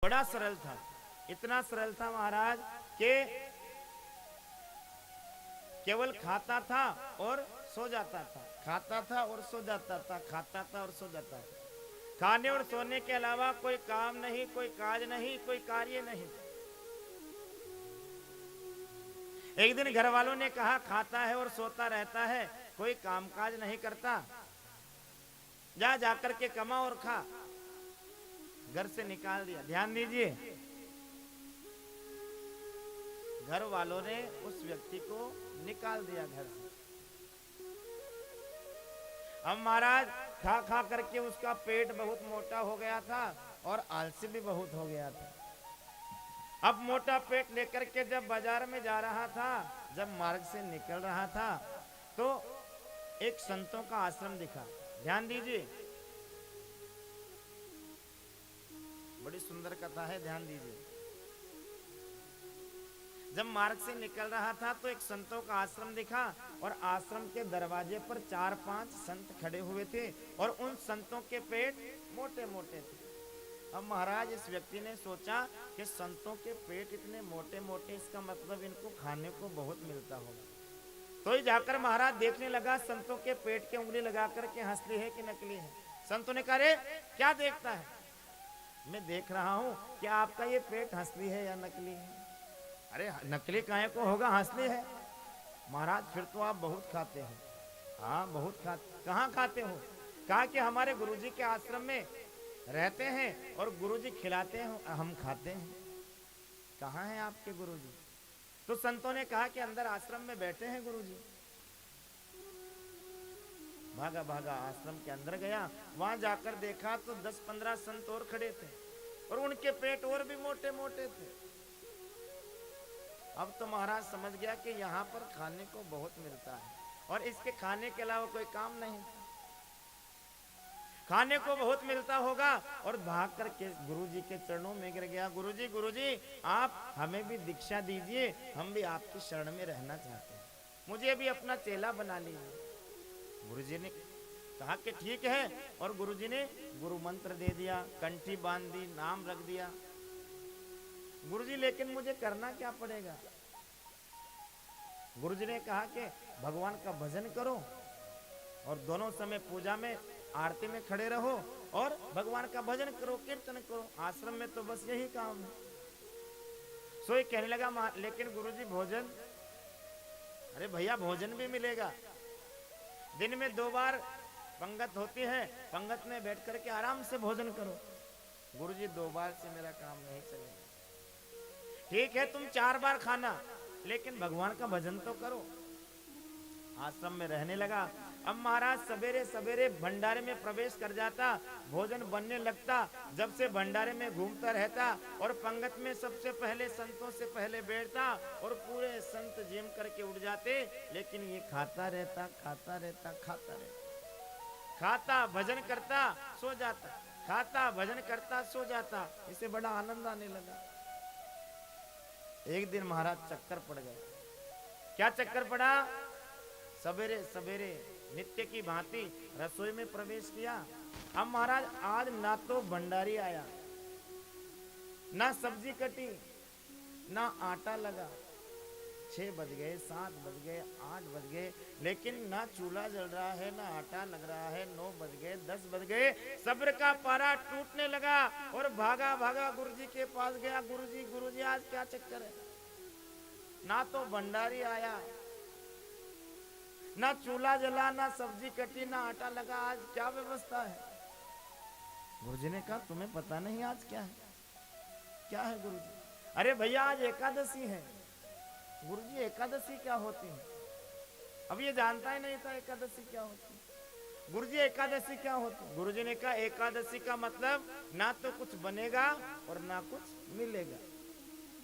बड़ा सरल था, इतना सरल था महाराज कि केवल खाता था और सो जाता था, खाता था और सो जाता था, खाता था और सो जाता था। खाने और सोने के अलावा कोई काम नहीं, कोई काज नहीं, कोई कार्य नहीं। एक दिन घर वालों ने कहा, खाता है और सोता रहता है, कोई कामकाज नहीं करता, जा जाकर के कमा और खा। घर से निकाल दिया। ध्यान दीजिए, घर वालों ने उस व्यक्ति को निकाल दिया घर से। अब महाराज खा खा करके उसका पेट बहुत मोटा हो गया था और आलसी भी बहुत हो गया था। अब मोटा पेट लेकर के जब बाजार में जा रहा था, जब मार्ग से निकल रहा था, तो एक संतों का आश्रम दिखा। ध्यान दीजिए, बड़ी सुंदर कथा है, ध्यान दीजिए। जब मार्ग से निकल रहा था तो एक संतों का आश्रम दिखा और आश्रम के दरवाजे पर 4-5 संत खड़े हुए थे और उन संतों के पेट मोटे मोटे थे। अब महाराज इस व्यक्ति ने सोचा कि संतों के पेट इतने मोटे मोटे, इसका मतलब इनको खाने को बहुत मिलता होगा। तो ही जाकर महाराज देखने लगा, संतों के पेट के उंगली लगा करके हंसली है कि नकली है। संतों ने कहा, रे क्या देखता है? मैं देख रहा हूं कि आपका ये पेट हंसली है या नकली है। अरे नकली काहे को होगा, हंसली है। महाराज फिर तो आप बहुत खाते हो। हाँ बहुत खाते। कहाँ खाते हो? कहा कि हमारे गुरुजी के आश्रम में रहते हैं और गुरुजी खिलाते हैं, हम खाते हैं। कहाँ हैं आपके गुरुजी? तो संतों ने कहा कि अंदर आश्रम में बैठे हैं गुरुजी। भागा भागा आश्रम के अंदर गया, वहां जाकर देखा तो 10-15 संत और खड़े थे और उनके पेट और भी मोटे मोटे थे। अब तो महाराज समझ गया कि यहाँ पर खाने को बहुत मिलता है और इसके खाने के अलावा कोई काम नहीं, खाने को बहुत मिलता होगा। और भाग करके गुरुजी के चरणों में गिर गया, गुरुजी गुरुजी आप हमें भी दीक्षा दीजिए, हम भी आपकी शरण में रहना चाहते हैं, मुझे भी अपना चेला बना लीजिए। गुरुजी ने कहा कि ठीक है, और गुरुजी ने गुरु मंत्र दे दिया, कंठी बांध दी, नाम रख दिया। गुरुजी लेकिन मुझे करना क्या पड़ेगा? गुरुजी ने कहा कि भगवान का भजन करो और दोनों समय पूजा में आरती में खड़े रहो और भगवान का भजन करो, कीर्तन करो। आश्रम में तो बस यही काम है। सोई कहने लगा, लेकिन गुरुजी भोजन? अरे भैया भोजन भी मिलेगा, दिन में 2 बार पंगत होती है, पंगत में बैठ करके आराम से भोजन करो। गुरुजी 2 बार से मेरा काम नहीं चलेगा। ठीक है तुम 4 बार खाना, लेकिन भगवान का भजन तो करो। आश्रम में रहने लगा। अब महाराज सवेरे सवेरे भंडारे में प्रवेश कर जाता, भोजन बनने लगता, जब से भंडारे में घूमता रहता और पंगत में सबसे पहले संतों से पहले बैठता और पूरे संत जिम करके उठ जाते, लेकिन ये खाता रहता, खाता रहता, खाता रहता, खाता भजन करता सो जाता, खाता भजन करता सो जाता। इसे बड़ा आनंद आने लगा। एक दिन महाराज चक्कर पड़ गया। क्या चक्कर पड़ा? सवेरे सवेरे नित्य की भांति रसोई में प्रवेश किया। अब महाराज आज ना तो भंडारी आया, ना सब्जी कटी, ना आटा लगा। 6 बज गए, 7 बज गए, 8 बज गए, लेकिन ना चूल्हा जल रहा है, ना आटा लग रहा है। 9 बज गए, 10 बज गए, सब्र का पारा टूटने लगा और भागा भागा गुरुजी के पास गया। गुरुजी गुरुजी आज क्या चक्कर है? ना तो भंडारी आया, ना चूल्हा जला, ना सब्जी कटी, ना आटा लगा, आज क्या व्यवस्था है? गुरुजी ने कहा तुम्हें पता नहीं आज क्या है? क्या है गुरुजी? अरे भैया आज एकादशी है। गुरुजी एकादशी क्या होती है? अब ये जानता ही नहीं था एकादशी क्या होती है। गुरुजी एकादशी क्या होती है? गुरुजी ने कहा एकादशी का मतलब ना तो कुछ बनेगा और ना कुछ मिलेगा।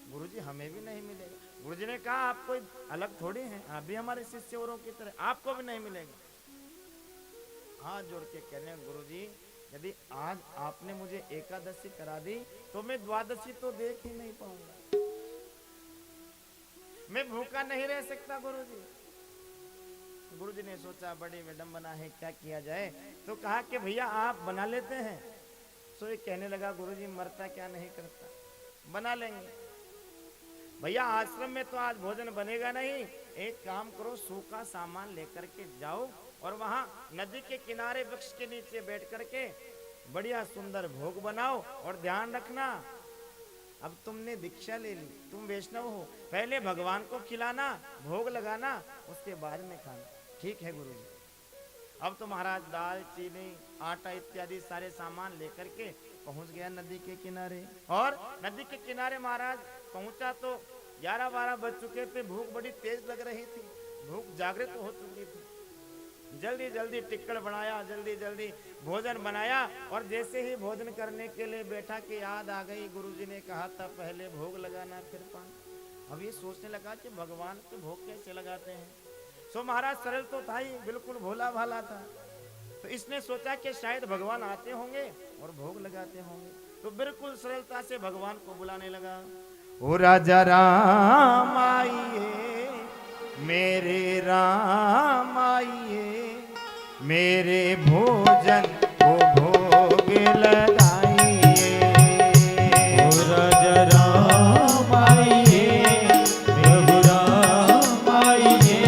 गुरुजी हमें भी नहीं मिलेगा। गुरुजी ने कहा आप कोई अलग थोड़ी हैं, आप भी हमारे शिष्य औरों की तरह, आपको भी नहीं मिलेगा। हाथ जोड़ के कह रहे हैं, गुरुजी यदि आज आपने मुझे एकादशी करा दी तो मैं द्वादशी तो देख ही नहीं पाऊंगा, मैं भूखा नहीं रह सकता। गुरुजी गुरुजी ने सोचा बड़ी विडंबना है, क्या किया जाए? तो कहा कि भैया आप बना लेते हैं, सो ये कहने लगा गुरुजी मरता क्या नहीं करता, बना लेंगे। भैया आश्रम में तो आज भोजन बनेगा नहीं, एक काम करो सूखा सामान लेकर के जाओ और वहां नदी के किनारे वृक्ष के नीचे बैठ करके बढ़िया सुंदर भोग बनाओ। और ध्यान रखना, अब तुमने दीक्षा ले ली, तुम वैष्णव हो, पहले भगवान को खिलाना, भोग लगाना, उसके बाद में खाना। ठीक है गुरुजी। अब तो महाराज दाल चीनी आटा इत्यादि सारे सामान लेकर के पहुंच गया नदी के किनारे। और नदी के किनारे महाराज पहुंचा तो 11-12 बज चुके थे, भूख बड़ी तेज लग रही थी, भूख जागृत हो चुकी थी। जल्दी जल्दी टिक्कड़ बनाया, जल्दी जल्दी भोजन बनाया और जैसे ही भोजन करने के लिए बैठा कि याद आ गई गुरुजी ने कहा था पहले भोग लगाना फिर पानी। अब ये सोचने लगा कि भगवान के भोग कैसे लगाते हैं। सो महाराज सरल तो था ही, बिल्कुल भोला भाला था, तो इसने सोचा कि शायद भगवान आते होंगे और भोग लगाते होंगे, तो बिल्कुल सरलता से भगवान को बुलाने लगा। ओ राजा राम आइए, मेरे राम आइए, मेरे भोजन को भोग लगाइए। ओ राजा राम आइए, प्रभु राम आइए,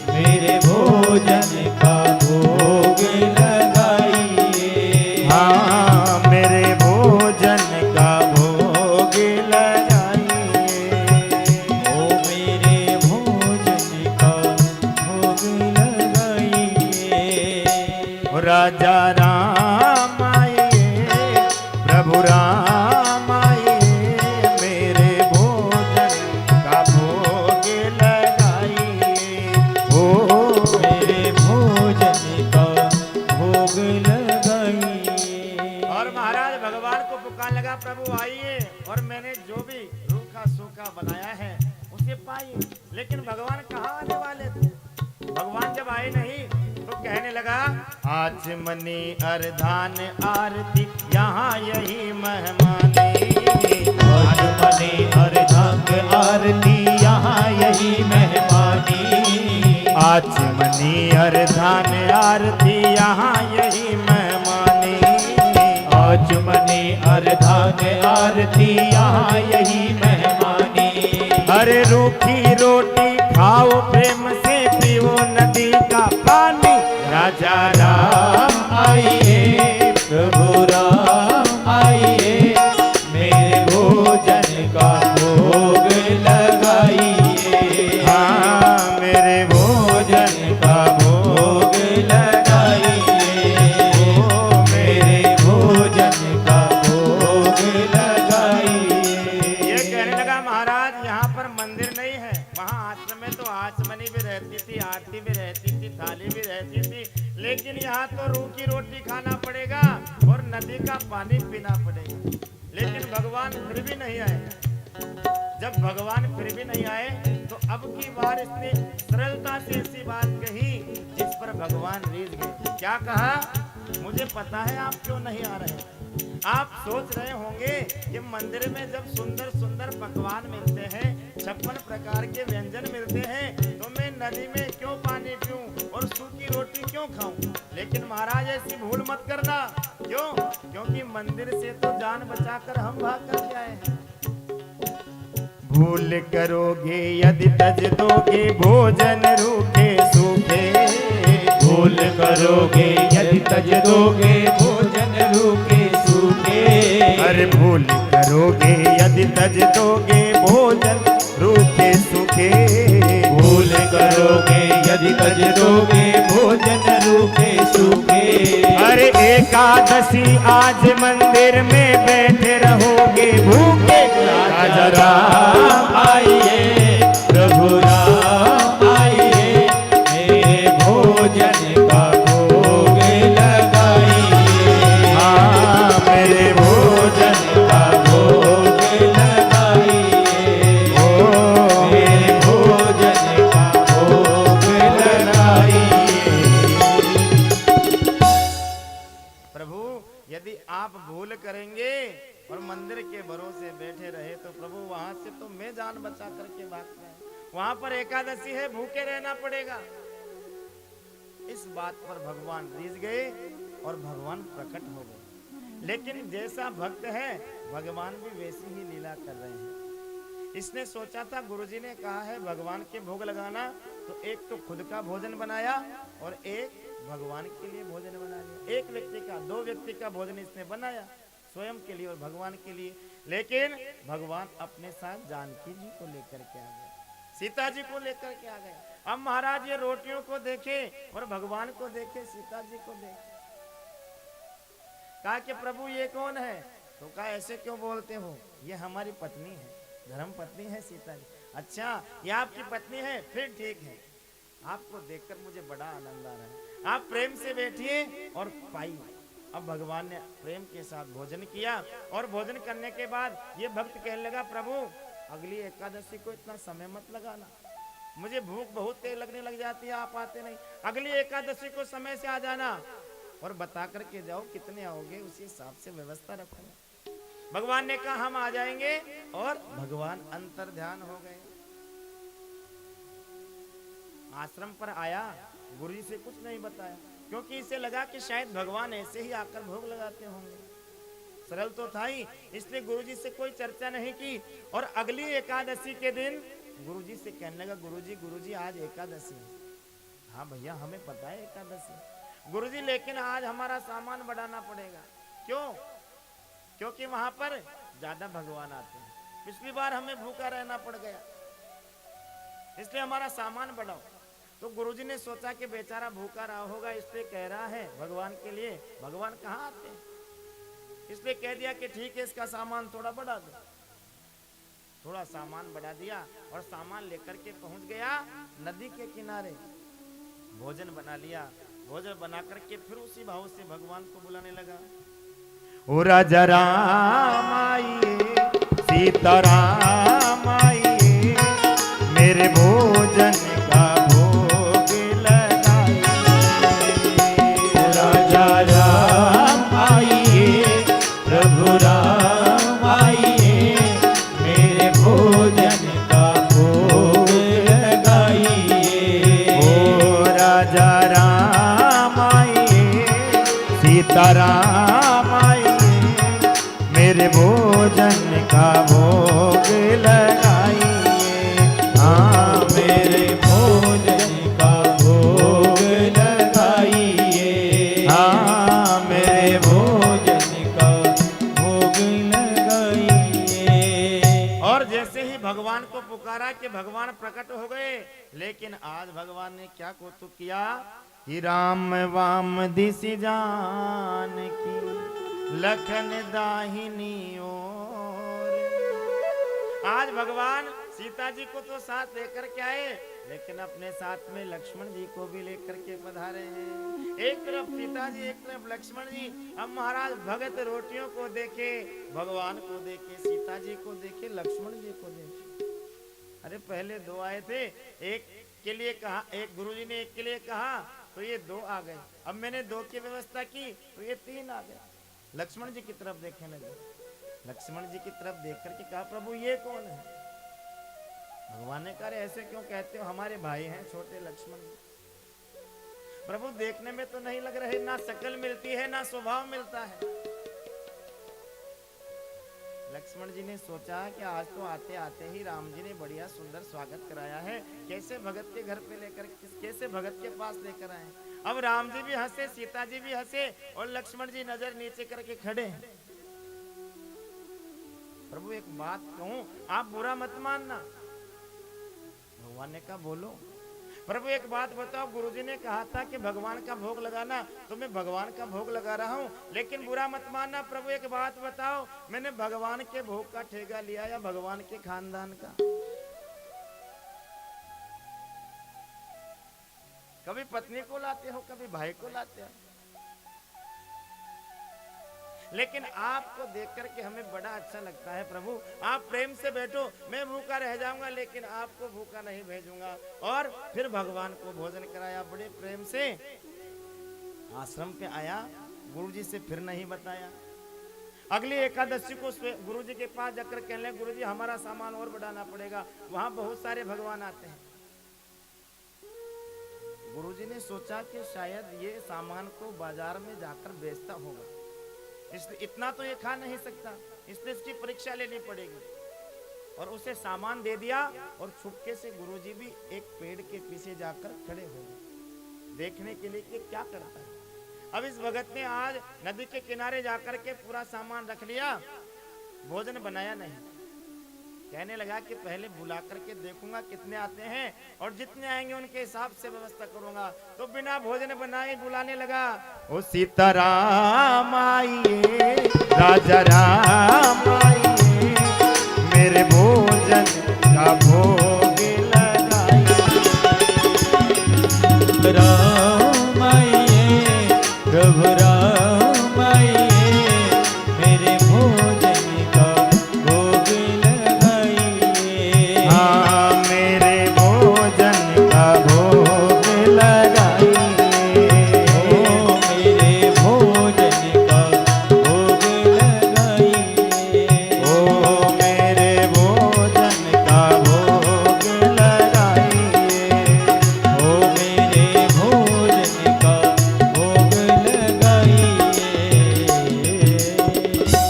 मेरे भोजन का भोग लगाइए। हाँ मेरे भोजन का भोग लगाइए। ओ मेरे भोजन का भोग लगाइए। राजा राम आइए, प्रभु राम आइए, मेरे भोजन का भोग लगाइए। ओ मेरे भोजन का भोग लगाइए। और महाराज भगवान को पुकार लगा, प्रभु आइए और मैंने जो भी रूखा सूखा बनाया है उसे पाइए। लेकिन भगवान कहाँ आने वाले थे? भगवान जब आए नहीं तो कहने लगा, आचमनी अर्धान आरती यहाँ यही मेहमानी। आचमनी अर्धांग आरती यहाँ यही मेहमानी। आचमनी अर्धान आरती यहाँ यही मेहमानी। आचमनी अर्धांग आरती यहाँ यही मेहमानी। अरे रूखी रोटी खाओ प्रेम से, पियो नदी का पानी। राजा राम आइए, प्रभु राम आइए, मेरे भोजन का भोग लगाइए। हाँ मेरे भोजन का भोग लगाइए। ओ मेरे भोजन का भोग लगाइए। ये कहने लगा महाराज यहाँ पर मंदिर नहीं है, वहाँ आश्रम में तो आचमनी भी रहती थी, आरती भी रहती थी, थाली भी रहती थी, लेकिन यहाँ तो रूखी रोटी खाना पड़ेगा और नदी का पानी पीना पड़ेगा। लेकिन भगवान फिर भी नहीं आए। जब भगवान फिर भी नहीं आए तो अब की बार इसने सरलता से ऐसी बात कही जिस पर भगवान रीझ गए। क्या कहा? मुझे पता है आप क्यों नहीं आ रहे। आप सोच रहे होंगे कि मंदिर में जब सुंदर सुंदर पकवान मिलते हैं, 56 प्रकार के व्यंजन मिलते हैं, तो मैं नदी में क्यों पानी पीऊं और सूखी रोटी क्यों खाऊं। लेकिन महाराज ऐसी भूल मत करना। क्यों? क्योंकि मंदिर से तो जान बचाकर हम भाग कर आए हैं। भूल करोगे यदि तज दोगे भोजन रूखे सूखे। भूल करोगे यदि तज दोगे भोजन रूखे सूखे। अरे भूल करोगे यदि तज दोगे भोजन रूखे सूखे। भूल करोगे यदि तज दोगे भोजन रूखे सूखे। अरे एकादशी आज मंदिर में बैठे रहोगे भूखे। राजा राम आइए, प्रभु राम आइए, मेरे भोजन का भोग लगाइए। हाँ मेरे भोजन का भोग लगाइए। ओ मेरे भोजन का भोग लगाइए। प्रभु यदि आप भूल करेंगे और मंदिर के भरोसे बैठे रहे तो प्रभु वहां से तो मैं जान बचा करके भाग जाए। वहां पर एकादशी है, भूखे रहना पड़ेगा। इस बात पर भगवान रीझ गए और भगवान प्रकट हो गए। लेकिन जैसा भक्त है भगवान भी वैसी ही लीला कर रहे हैं। इसने सोचा था, गुरुजी ने कहा है भगवान के भोग लगाना, तो एक तो खुद का भोजन बनाया और एक भगवान के लिए भोजन बना लिया। एक व्यक्ति का, दो व्यक्ति का भोजन इसने बनाया, स्वयं के लिए और भगवान के लिए। लेकिन भगवान अपने साथ जानकी जी को लेकर के आ गए, सीता जी को लेकर के आ गए। अब महाराज ये रोटियों को देखे और भगवान को देखे, सीता जी को देखे। कहा कि प्रभु ये कौन है? तो कहा ऐसे क्यों बोलते हो, ये हमारी पत्नी है, धर्म पत्नी है सीता जी। अच्छा ये आपकी पत्नी है, फिर ठीक है। आपको देखकर मुझे बड़ा आनंद आ रहा है, आप प्रेम से बैठिए और पाइए। अब भगवान ने प्रेम के साथ भोजन किया और भोजन करने के बाद ये भक्त कहने लगा, प्रभु अगली एकादशी को इतना समय मत लगाना, मुझे भूख बहुत तेज लगने लग जाती है, आप आते नहीं। अगली एकादशी को समय से आ जाना और बता करके जाओ कितने आओगे, उसी हिसाब से व्यवस्था रखूंगा। भगवान ने कहा हम आ जाएंगे और भगवान अंतर ध्यान हो गए। आश्रम पर आया, गुरु जी से कुछ नहीं बताया, क्योंकि इसे लगा कि शायद भगवान ऐसे ही आकर भोग लगाते होंगे। सरल तो था ही, इसलिए गुरु जी से कोई चर्चा नहीं की। और अगली एकादशी के दिन गुरु जी से कहने लगा, गुरु जी आज एकादशी है। हाँ भैया हमें पता है एकादशी। गुरु जी लेकिन आज हमारा सामान बढ़ाना पड़ेगा। क्यों? क्योंकि वहां पर ज्यादा भगवान आते हैं, पिछली बार हमें भूखा रहना पड़ गया, इसलिए हमारा सामान बढ़ाओ। तो गुरुजी ने सोचा कि बेचारा भूखा रहा होगा, इसलिए कह रहा है भगवान के लिए। भगवान कहाँ आते हैं, इसलिए कह दिया कि ठीक है इसका सामान थोड़ा बढ़ा दो। थोड़ा सामान बढ़ा दिया और सामान लेकर के पहुंच गया नदी के किनारे। भोजन बना लिया, भोजन बना करके फिर उसी भाव से भगवान को बुलाने लगा। ओ राजा राम आइए, सीता राम आइए, मेरे भोजन का भोग लगाइए। ओ राजा राम आइए, प्रभु राम आइए, मेरे भोजन का भोग लगाइए। ओ राजा राम आइए, सीता राम आइए, मेरे भोजन का भोग लगाइए। हाँ मेरे भोजन का भोग लगाइए। हाँ मेरे भोजन का भोग लगाइए। और जैसे ही भगवान को पुकारा कि भगवान प्रकट हो गए, लेकिन आज भगवान ने क्या कौतुक किया कि राम वाम दिशि जान की लखन दाहिनी ओर। आज भगवान सीता जी को तो साथ लेकर के आए, लेकिन अपने साथ में लक्ष्मण जी को भी लेकर के पधारे हैं। एक तरफ सीता जी, एक तरफ लक्ष्मण जी। अब महाराज भगत रोटियों को देखे, भगवान को देखे, सीता जी को देखे, लक्ष्मण जी को देखे। अरे पहले दो आए थे, एक के लिए कहा, एक गुरुजी ने एक के लिए कहा तो ये दो आ गए। अब मैंने दो की व्यवस्था की तो ये तीन आ गए। लक्ष्मण जी की तरफ देखने लगे, लक्ष्मण जी की तरफ देख करके कहा, प्रभु ये कौन है? भगवान ने कहा, ऐसे क्यों कहते हो, हमारे भाई हैं छोटे लक्ष्मण जी। प्रभु देखने में तो नहीं लग रहे, ना शक्ल मिलती है ना स्वभाव मिलता है। लक्ष्मण जी ने सोचा कि आज तो आते आते ही राम जी ने बढ़िया सुंदर स्वागत कराया है, कैसे भगत के घर पे लेकर, कैसे भगत के पास लेकर आए। अब राम जी भी हंसे, सीता जी भी हंसे और लक्ष्मण जी नजर नीचे करके खड़े हैं। प्रभु एक बात कहूं, आप बुरा मत मानना। भगवान ने कहा बोलो। प्रभु एक बात बताओ, गुरुजी ने कहा था कि भगवान का भोग लगाना, तो मैं भगवान का भोग लगा रहा हूं, लेकिन बुरा मत मानना। प्रभु एक बात बताओ, मैंने भगवान के भोग का ठेका लिया या भगवान के खानदान का? कभी पत्नी को लाते हो, कभी भाई को लाते हो, लेकिन आपको देख करके हमें बड़ा अच्छा लगता है। प्रभु आप प्रेम से बैठो, मैं भूखा रह जाऊंगा लेकिन आपको भूखा नहीं भेजूंगा। और फिर भगवान को भोजन कराया बड़े प्रेम से। आश्रम पे आया, गुरुजी से फिर नहीं बताया। अगली एकादशी को गुरुजी के पास जाकर कहने लगे, गुरुजी हमारा सामान और बढ़ाना पड़ेगा, वहां बहुत सारे भगवान आते हैं। गुरुजी ने सोचा कि शायद ये सामान को बाजार में जाकर बेचता होगा, इसलिए इतना तो ये खा नहीं सकता, इसलिए इसकी परीक्षा लेनी पड़ेगी। और उसे सामान दे दिया और छुपके से गुरुजी भी एक पेड़ के पीछे जाकर खड़े हो गए देखने के लिए कि क्या करता है। अब इस भगत ने आज नदी के किनारे जाकर के पूरा सामान रख लिया, भोजन बनाया नहीं। कहने लगा कि पहले बुला करके देखूंगा कितने आते हैं और जितने आएंगे उनके हिसाब से व्यवस्था करूंगा। तो बिना भोजन बनाए बुलाने लगा, ओ सीताराम आइए, राजा राम आइए, मेरे भोजन का भोग लगाइए। राम आइए, प्रभु राम आइए, मेरे भोजन का भोग लगाइए। हाँ, मेरे भोजन का भोग लगाइए। ओ मेरे भोजन का भोग लगाइए। ओ मेरे भोजन का भोग लगाइए। ओ मेरे भोजन का भोग लगाइए।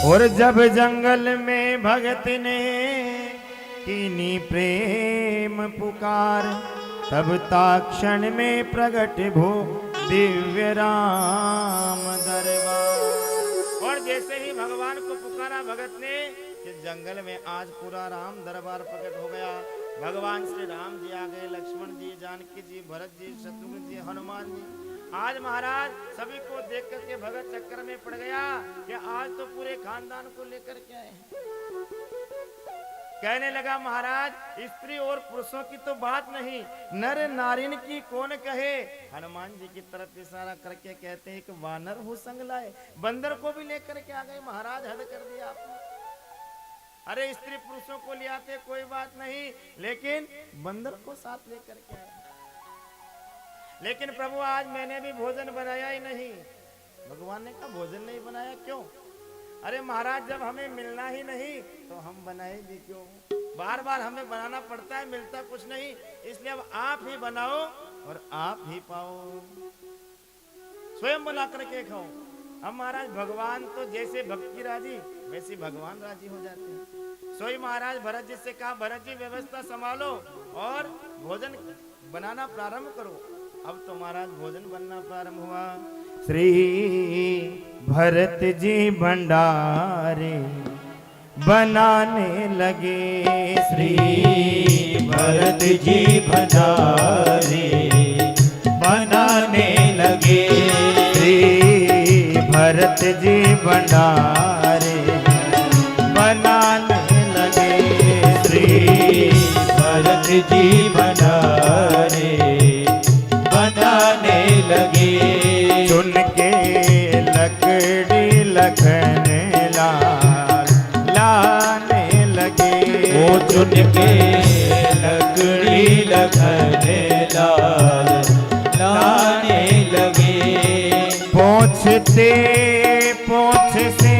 और जब जंगल में भगत ने कीनी प्रेम पुकार, तब ताक्षण में प्रगट भो दिव्य राम दरबार। और जैसे ही भगवान को पुकारा भगत ने कि जंगल में आज पूरा राम दरबार प्रकट हो गया। भगवान श्री राम जी आ गए, लक्ष्मण जी, जानकी जी, भरत जी, शत्रुघ्न जी, हनुमान जी। आज महाराज सभी को देख करके भगत चक्कर में पड़ गया कि आज तो पूरे खानदान को लेकर के आए हैं। कहने लगा महाराज स्त्री और पुरुषों की तो बात नहीं, नर नारिन की कौन कहे। हनुमान जी की तरफ इशारा करके कहते हैं कि वानर हो संग लाए, बंदर को भी लेकर के आ गए। महाराज हद कर दिया आपने। अरे स्त्री पुरुषों को ले आते कोई बात नहीं, लेकिन बंदर को साथ लेकर के आए। लेकिन प्रभु आज मैंने भी भोजन बनाया ही नहीं। भगवान ने कहा भोजन नहीं बनाया क्यों? अरे महाराज जब हमें मिलना ही नहीं तो हम बनाए भी क्यों? बार बार हमें बनाना पड़ता है, मिलता कुछ नहीं, इसलिए अब आप ही बनाओ और आप ही पाओ, स्वयं बना करके खाओ। अब महाराज भगवान तो जैसे भक्ति राजी वैसे भगवान राजी हो जाते हैं। सोई महाराज भरत जी से कहा भरत जी व्यवस्था संभालो और भोजन बनाना प्रारंभ करो। अब तो महाराज भोजन बनना प्रारंभ हुआ। श्री भरत जी भंडारे बनाने लगे। श्री भरत जी भंडारे बनाने लगे। श्री भरत जी भंडारे बनाने लगे। श्री भरत जी भंडारे बनाने लगे। चुन के लकड़ी लखन लाल लाने लगे। वो चुन के लकड़ी लखन लाल लाने लगे। पोंछते पोंछ से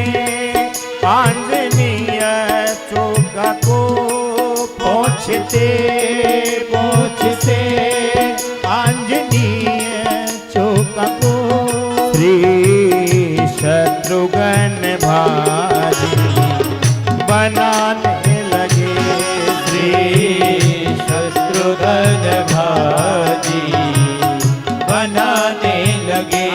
आंजनीय चौका को, पोंछते पोंछ से आंजनीय चौका को। श्री शत्रुघ्न भाजी बनाने लगे। श्री शत्रुघ्न भाजी बनाने लगे।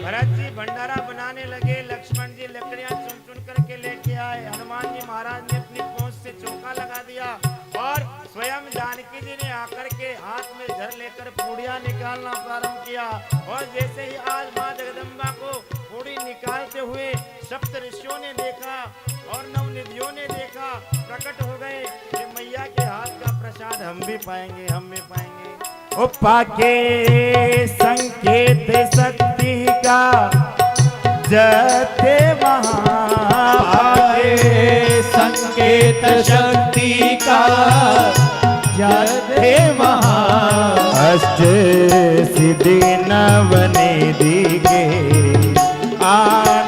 भरत जी भंडारा बनाने लगे, लक्ष्मण जी लकड़ियां चुन चुन करके लेके आए, हनुमान जी महाराज ने अपनी पहुंच से चौका लगा दिया और स्वयं जानकी जी ने आकर के हाथ में झर लेकर पूड़ियां निकालना प्रारंभ किया। और जैसे ही आज माँ जगदम्बा को पूड़ी निकालते हुए सप्त ऋषियों ने देखा और नवनिधियों ने देखा, प्रकट हो गए कि मैया के हाथ का प्रसाद हम भी पाएंगे, हम भी पाएंगे। ओ पाके संकेत शक्ति का जते वहाँ, पाके संकेत शक्ति का जते वहाँ। अष्ट सिद्धि नवनिधि के आ